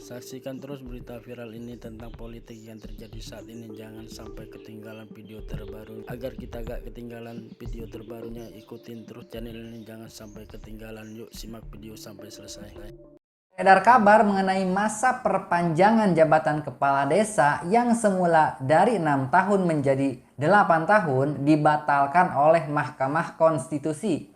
Saksikan terus berita viral ini tentang politik yang terjadi saat ini. Jangan sampai ketinggalan video terbaru. Agar kita gak ketinggalan video terbarunya, ikutin terus channel ini, jangan sampai ketinggalan. Yuk simak video sampai selesai. Edar kabar mengenai masa perpanjangan jabatan kepala desa yang semula dari 6 tahun menjadi 8 tahun dibatalkan oleh Mahkamah Konstitusi.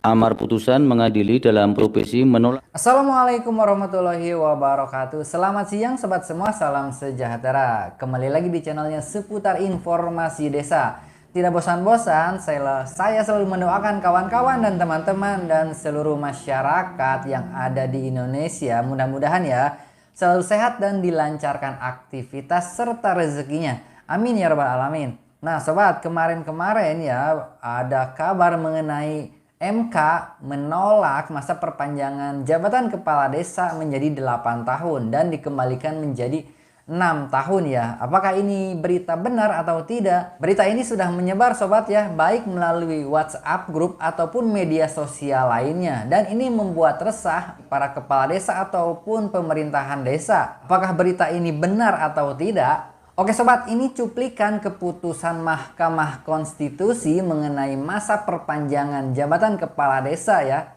Amar putusan mengadili dalam profesi menolak. Assalamualaikum warahmatullahi wabarakatuh. Selamat siang sobat semua, salam sejahtera. Kembali lagi di channelnya seputar informasi desa. Tidak bosan-bosan, saya selalu mendoakan kawan-kawan dan teman-teman dan seluruh masyarakat yang ada di Indonesia, mudah-mudahan ya selalu sehat dan dilancarkan aktivitas serta rezekinya. Amin ya rabbal alamin. Nah sobat, kemarin-kemarin ya ada kabar mengenai MK menolak masa perpanjangan jabatan kepala desa menjadi 8 tahun dan dikembalikan menjadi 6 tahun ya. Apakah ini berita benar atau tidak? Berita ini sudah menyebar sobat ya, baik melalui WhatsApp grup ataupun media sosial lainnya. Dan ini membuat resah para kepala desa ataupun pemerintahan desa. Apakah berita ini benar atau tidak? Oke sobat, ini cuplikan keputusan Mahkamah Konstitusi mengenai masa perpanjangan jabatan kepala desa ya.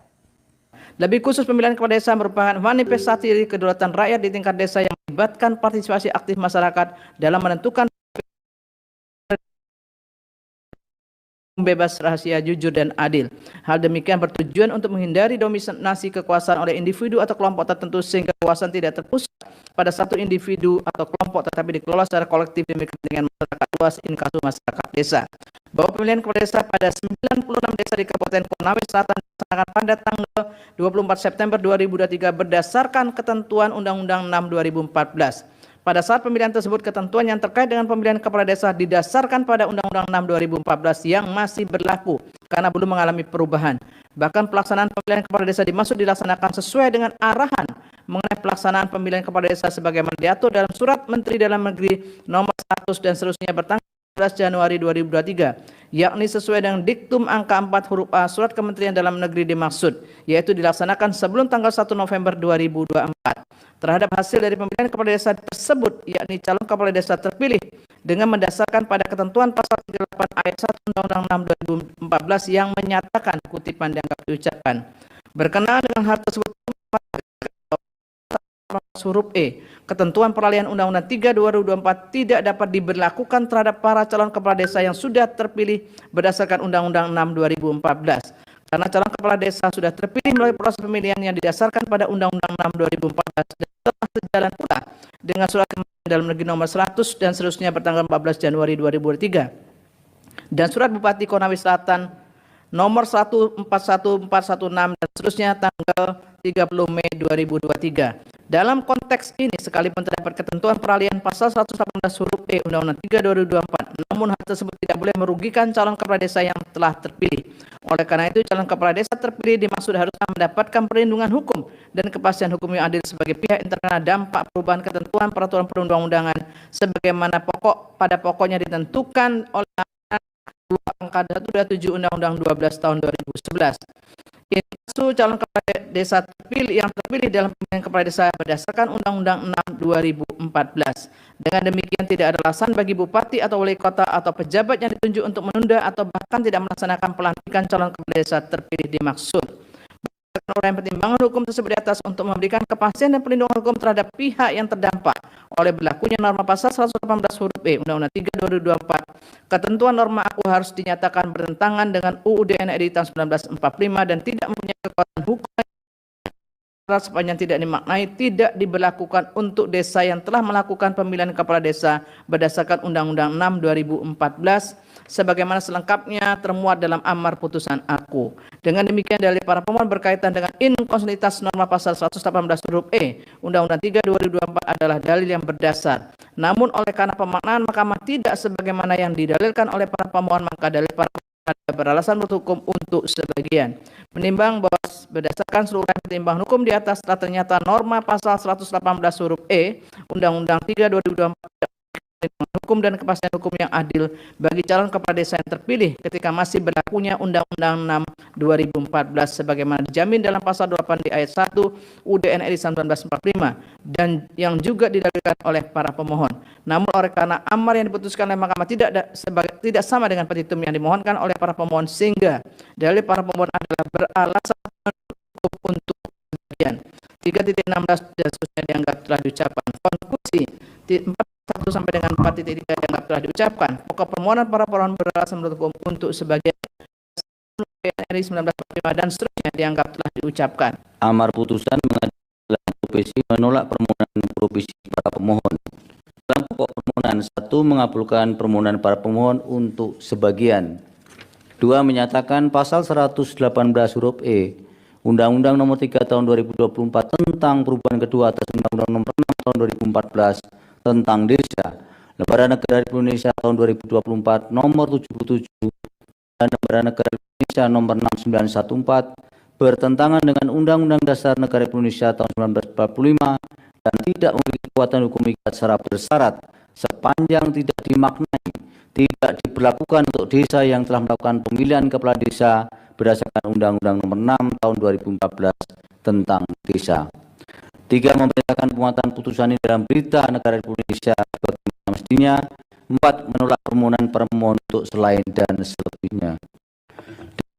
Lebih khusus, pemilihan kepala desa merupakan manifestasi dari kedaulatan rakyat di tingkat desa yang melibatkan partisipasi aktif masyarakat dalam menentukan bebas, rahasia, jujur, dan adil. Hal demikian bertujuan untuk menghindari dominasi kekuasaan oleh individu atau kelompok tertentu sehingga kekuasaan tidak terpusat pada satu individu atau kelompok tetapi dikelola secara kolektif demi kepentingan masyarakat luas, inkasu masyarakat desa. Bahwa pemilihan kepala desa pada 96 desa di Kabupaten Konawe Selatan dilaksanakan pada tanggal 24 September 2023 berdasarkan ketentuan Undang-Undang 6 2014. Pada saat pemilihan tersebut, ketentuan yang terkait dengan pemilihan kepala desa didasarkan pada Undang-Undang 6 2014 yang masih berlaku karena belum mengalami perubahan. Bahkan pelaksanaan pemilihan kepala desa dimaksud dilaksanakan sesuai dengan arahan mengenai pelaksanaan pemilihan kepala desa sebagaimana diatur dalam Surat Menteri Dalam Negeri nomor 100 dan seterusnya bertanggal 11 Januari 2023, yakni sesuai dengan diktum angka 4 huruf A Surat Kementerian Dalam Negeri dimaksud, yaitu dilaksanakan sebelum tanggal 1 November 2024. Terhadap hasil dari pemilihan kepala desa tersebut, yakni calon kepala desa terpilih dengan mendasarkan pada ketentuan pasal 38 ayat 1 Undang-Undang 6 2014 yang menyatakan, kutipan dianggap diucapkan, berkenaan dengan hal tersebut huruf E, ketentuan peralihan Undang-Undang 3 2024 tidak dapat diberlakukan terhadap para calon kepala desa yang sudah terpilih berdasarkan Undang-Undang 6 2014. Karena calon kepala desa sudah terpilih melalui proses pemilihan yang didasarkan pada Undang-Undang 6 2014 dan telah sejalan pula dengan Surat Kementerian Dalam Negeri nomor 100 dan seterusnya bertanggal 14 Januari 2023 dan Surat Bupati Konawe Selatan nomor 141416 dan seterusnya tanggal 30 Mei 2023. Dalam konteks ini, sekalipun terdapat ketentuan peralihan pasal 118 huruf E Undang-Undang 3 2024, namun hal tersebut tidak boleh merugikan calon kepala desa yang telah terpilih. Oleh karena itu, calon kepala desa terpilih dimaksud harusnya mendapatkan perlindungan hukum dan kepastian hukum yang adil sebagai pihak yang terkena dampak perubahan ketentuan peraturan perundang-undangan sebagaimana pada pokoknya ditentukan oleh angka 127 Undang-Undang 12 tahun 2011. Inkasu calon kepala desa yang terpilih dalam pemilihan kepala desa berdasarkan Undang-Undang 6 2014. Dengan demikian tidak ada alasan bagi bupati atau wali kota atau pejabat yang ditunjuk untuk menunda atau bahkan tidak melaksanakan pelantikan calon kepala desa terpilih dimaksud. Oleh pertimbangan hukum tersebut di atas untuk memberikan kepastian dan perlindungan hukum terhadap pihak yang terdampak oleh berlakunya norma pasal 118 huruf E Undang-Undang 3 2024, ketentuan norma aku harus dinyatakan bertentangan dengan UUD NRI tahun 1945 dan tidak mempunyai kekuatan hukum sepanjang tidak dimaknai tidak diberlakukan untuk desa yang telah melakukan pemilihan kepala desa berdasarkan Undang-Undang 6 2014 sebagaimana selengkapnya termuat dalam amar putusan aku. Dengan demikian, dalil para pemohon berkaitan dengan inkonstitusionalitas norma pasal 118 huruf E Undang-Undang 3 2024 adalah dalil yang berdasar. Namun oleh karena pemaknaan Mahkamah tidak sebagaimana yang didalilkan oleh para pemohon, maka dalil para ada beralasan menurut hukum untuk sebagian. Menimbang bahwa berdasarkan seluruh pertimbangan hukum di atas telah ternyata norma pasal 118 huruf E Undang-Undang 3 2024 perlindungan hukum dan kepastian hukum yang adil bagi calon kepala desa yang terpilih ketika masih berlakunya Undang-Undang 6 2014 sebagaimana dijamin dalam pasal 8 di ayat 1 UUD NRI 1945 dan yang juga didalilkan oleh para pemohon. Namun oleh karena amar yang diputuskan oleh Mahkamah tidak sama dengan petitum yang dimohonkan oleh para pemohon sehingga dalil para pemohon adalah beralasan untuk sebagian 3.16 dan seterusnya dianggap telah diucapkan. Konklusi 4.1 sampai dengan 4.3 dianggap telah diucapkan. Pokok permohonan para pemohon beralasan menurut hukum untuk sebagian NRI 1945 dan seterusnya dianggap telah diucapkan. Amar putusan pengadilan profesi menolak permohonan profesi para pemohon. Dalam pokok permohonan, 1. Mengabulkan permohonan para pemohon untuk sebagian. 2. Menyatakan pasal 118 huruf E Undang-Undang Nomor 3 Tahun 2024 tentang perubahan kedua atas Undang-Undang Nomor 6 Tahun 2014 tentang Desa, Lembaga Negara Republik Indonesia Tahun 2024 Nomor 77 dan Lembaga Negara Republik Indonesia Nomor 6914 bertentangan dengan Undang-Undang Dasar Negara Republik Indonesia Tahun 1945 dan tidak memiliki kekuatan hukum ikat secara bersyarat sepanjang tidak dimaknai, tidak diberlakukan untuk desa yang telah melakukan pemilihan kepala desa berdasarkan Undang-Undang Nomor 6 Tahun 2014 tentang Desa. 3. Memberitakan penguatan putusan ini dalam berita negara Republik Indonesia sebagaimana mestinya. 4. Menolak permohonan pemohon untuk selain dan selebihnya.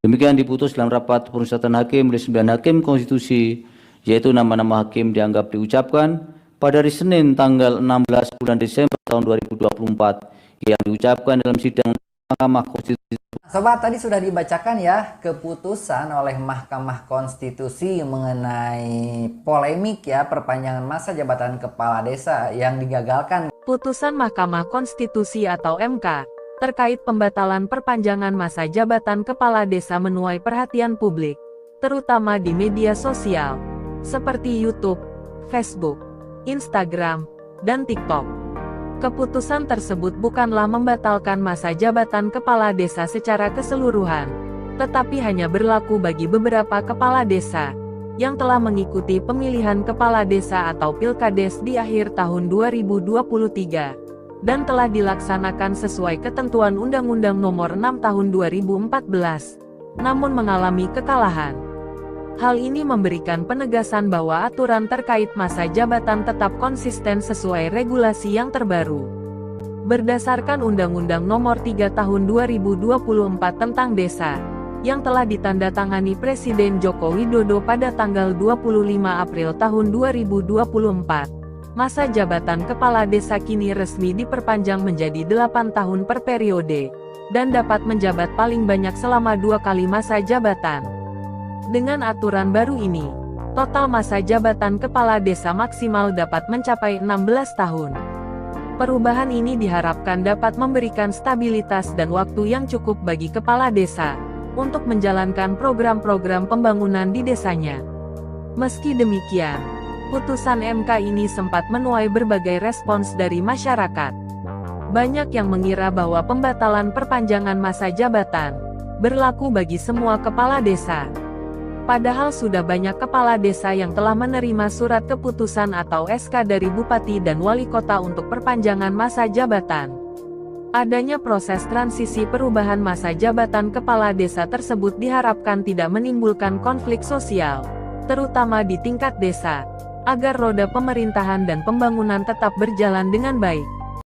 Demikian diputus dalam rapat permusyawaratan hakim oleh 9 hakim konstitusi, yaitu nama-nama hakim dianggap diucapkan pada hari Senin tanggal 16 bulan Desember tahun 2024 yang diucapkan dalam sidang Mahkamah Konstitusi. Sobat, tadi sudah dibacakan ya keputusan oleh Mahkamah Konstitusi mengenai polemik ya perpanjangan masa jabatan kepala desa yang digagalkan. Putusan Mahkamah Konstitusi atau MK terkait pembatalan perpanjangan masa jabatan kepala desa menuai perhatian publik, terutama di media sosial seperti YouTube, Facebook, Instagram, dan TikTok. Keputusan tersebut bukanlah membatalkan masa jabatan kepala desa secara keseluruhan, tetapi hanya berlaku bagi beberapa kepala desa yang telah mengikuti pemilihan kepala desa atau Pilkades di akhir tahun 2023 dan telah dilaksanakan sesuai ketentuan Undang-Undang Nomor 6 Tahun 2014, namun mengalami kekalahan. Hal ini memberikan penegasan bahwa aturan terkait masa jabatan tetap konsisten sesuai regulasi yang terbaru. Berdasarkan Undang-Undang Nomor 3 Tahun 2024 tentang Desa, yang telah ditandatangani Presiden Joko Widodo pada tanggal 25 April tahun 2024, masa jabatan kepala desa kini resmi diperpanjang menjadi 8 tahun per periode, dan dapat menjabat paling banyak selama 2 kali masa jabatan. Dengan aturan baru ini, total masa jabatan kepala desa maksimal dapat mencapai 16 tahun. Perubahan ini diharapkan dapat memberikan stabilitas dan waktu yang cukup bagi kepala desa untuk menjalankan program-program pembangunan di desanya. Meski demikian, putusan MK ini sempat menuai berbagai respons dari masyarakat. Banyak yang mengira bahwa pembatalan perpanjangan masa jabatan berlaku bagi semua kepala desa. Padahal sudah banyak kepala desa yang telah menerima surat keputusan atau SK dari Bupati dan Wali Kota untuk perpanjangan masa jabatan. Adanya proses transisi perubahan masa jabatan kepala desa tersebut diharapkan tidak menimbulkan konflik sosial, terutama di tingkat desa, agar roda pemerintahan dan pembangunan tetap berjalan dengan baik.